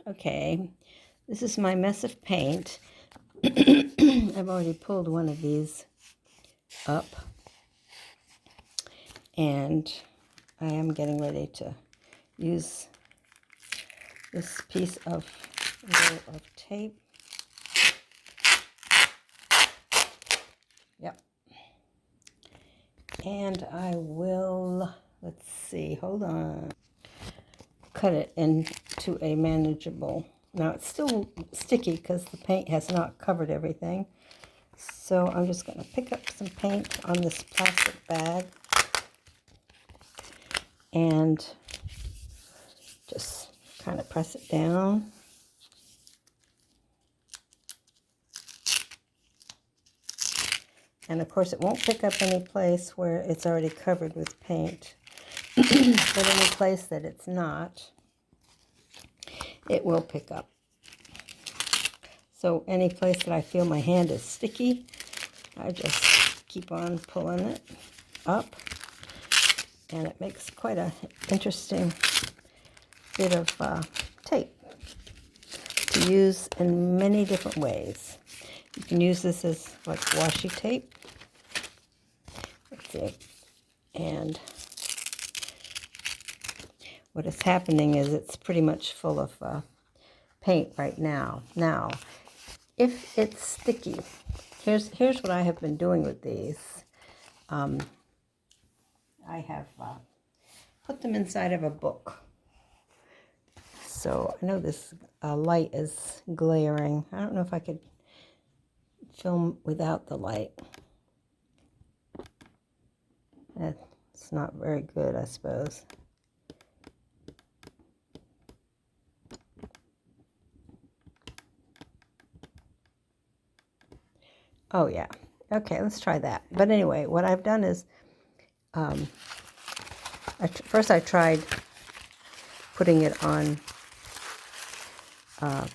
Okay, this is my mess of paint. I've already pulled one of these up, and I am getting ready to use this piece of roll of tape. Yep. And I will, let's see, hold on, cut it into a manageable. Now it's still sticky because the paint has not covered everything. So I'm just going to pick up some paint on this plastic bag and just kind of press it down. And of course it won't pick up any place where it's already covered with paint. But any place that it's not, it will pick up. So any place that I feel my hand is sticky, I just keep on pulling it up. And it makes quite an interesting bit of tape to use in many different ways. You can use this as like washi tape. Let's see. And what is happening is it's pretty much full of paint right now. Now, if it's sticky, here's what I have been doing with these. I have put them inside of a book. So I know this light is glaring. I don't know if I could film without the light. It's not very good, I suppose. Oh yeah. Okay, let's try that. But anyway, what I've done is, first I tried putting it on, I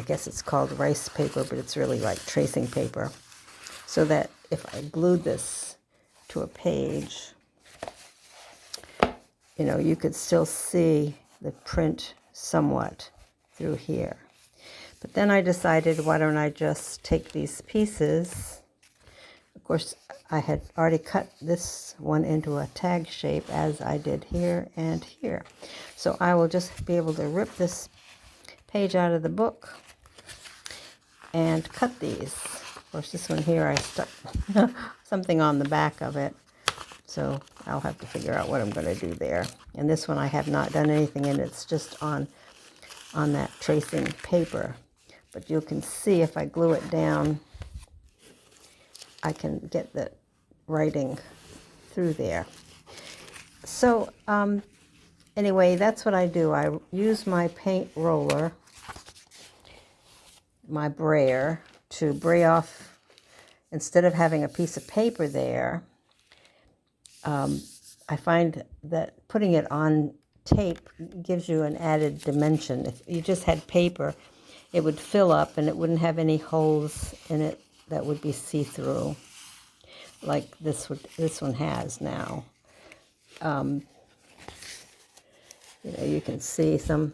guess it's called rice paper, but it's really like tracing paper. So that if I glued this to a page, you know, you could still see the print somewhat through here. But then I decided, why don't I just take these pieces? Of course, I had already cut this one into a tag shape as I did here and here. So I will just be able to rip this page out of the book and cut these. Of course, this one here I stuck something on the back of it. So I'll have to figure out what I'm going to do there. And this one I have not done anything in. It's just on that tracing paper. But you can see if I glue it down, I can get the writing through there. So anyway, that's what I do. I use my paint roller, my brayer, to bray off, instead of having a piece of paper there. I find that putting it on tape gives you an added dimension. If you just had paper, it would fill up and it wouldn't have any holes in it that would be see-through, like this one has now. You know, you can see some,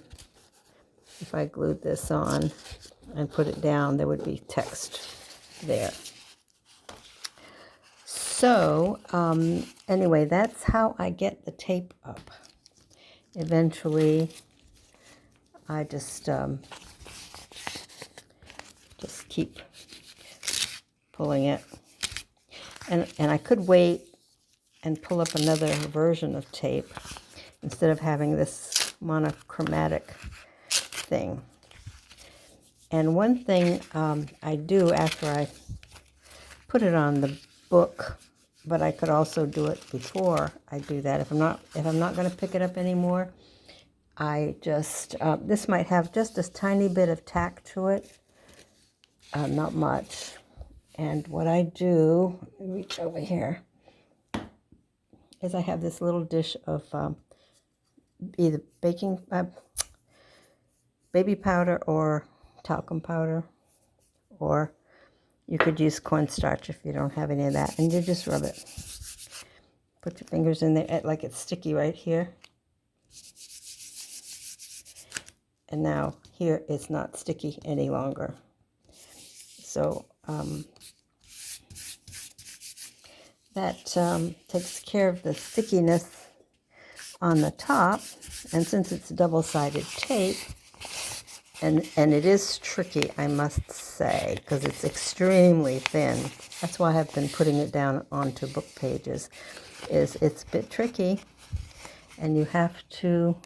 if I glued this on and put it down, there would be text there. So anyway, that's how I get the tape up. Eventually, I just keep pulling it. And I could wait and pull up another version of tape instead of having this monochromatic thing. And one thing I do after I put it on the book, but I could also do it before I do that. If I'm not going to pick it up anymore, I just this might have just a tiny bit of tack to it, not much. And what I do, let me reach over here, is I have this little dish of either baby powder or talcum powder, or you could use cornstarch if you don't have any of that, and you just rub it. Put your fingers in there like it's sticky right here, And now here it's not sticky any longer. So that takes care of the stickiness on the top. And since it's double-sided tape, and it is tricky, I must say, because it's extremely thin. That's why I've been putting it down onto book pages. It's a bit tricky, and you have to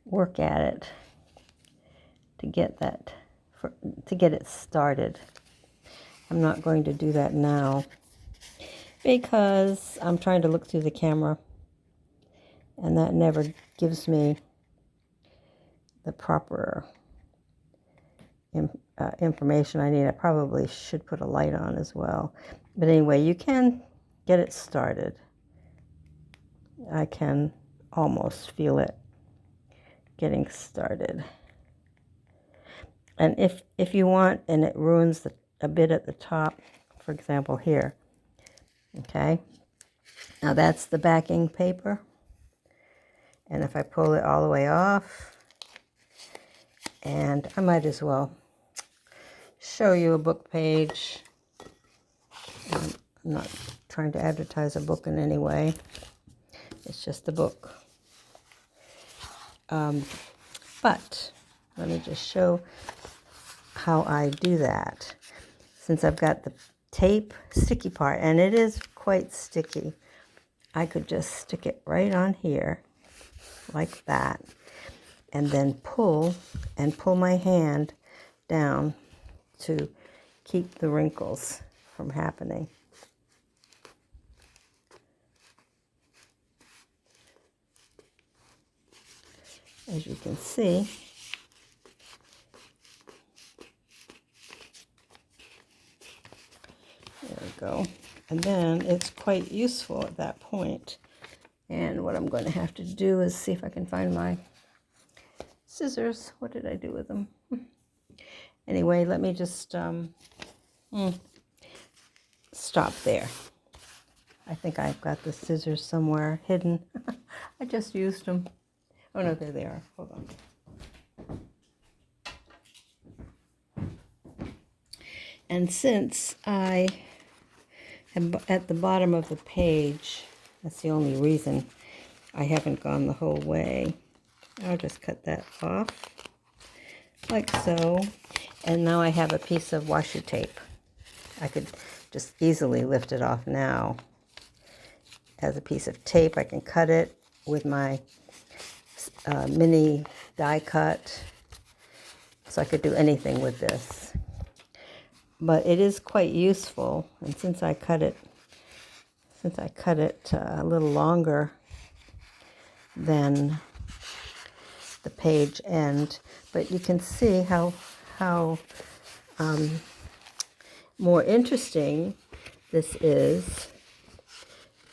work at it to get it started. I'm not going to do that now because I'm trying to look through the camera, and that never gives me the proper information I need. I probably should put a light on as well. But anyway, you can get it started. I can almost feel it getting started. And if you want, and it ruins a bit at the top, for example here, okay? Now that's the backing paper. And if I pull it all the way off, and I might as well show you a book page. I'm not trying to advertise a book in any way. It's just a book. But let me just show how I do that. Since I've got the tape sticky part, and it is quite sticky, I could just stick it right on here like that, and then pull my hand down to keep the wrinkles from happening. As you can see, there we go. And then it's quite useful at that point. And what I'm going to have to do is see if I can find my scissors. What did I do with them? Anyway, let me just stop there. I think I've got the scissors somewhere hidden. I just used them. Oh no, there they are. Hold on. And since I am at the bottom of the page, that's the only reason I haven't gone the whole way. I'll just cut that off, like so. And now I have a piece of washi tape. I could just easily lift it off now. As a piece of tape, I can cut it with my mini die cut. So I could do anything with this. But it is quite useful, and since I cut it a little longer than the page end, but you can see how more interesting this is.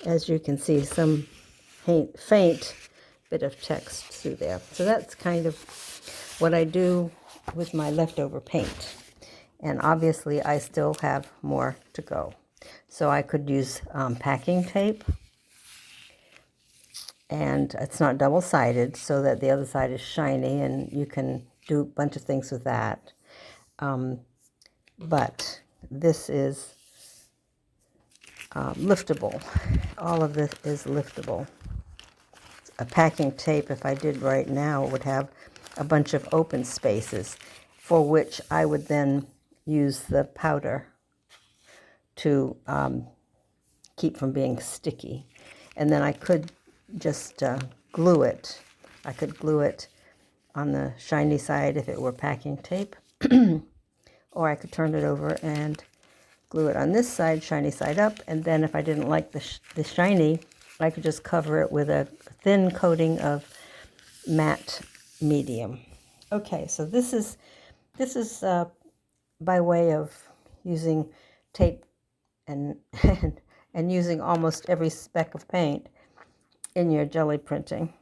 As you can see, some faint bit of text through there. So that's kind of what I do with my leftover paint. And obviously I still have more to go. So I could use packing tape, and it's not double-sided so that the other side is shiny, and you can do a bunch of things with that. But this is liftable. All of this is liftable. A packing tape, if I did right now, would have a bunch of open spaces for which I would then use the powder to keep from being sticky. And then I could just glue it. I could glue it on the shiny side if it were packing tape, or I could turn it over and glue it on this side, shiny side up, and then if I didn't like the shiny, I could just cover it with a thin coating of matte medium. Okay, so this is by way of using tape and and using almost every speck of paint in your jelly printing.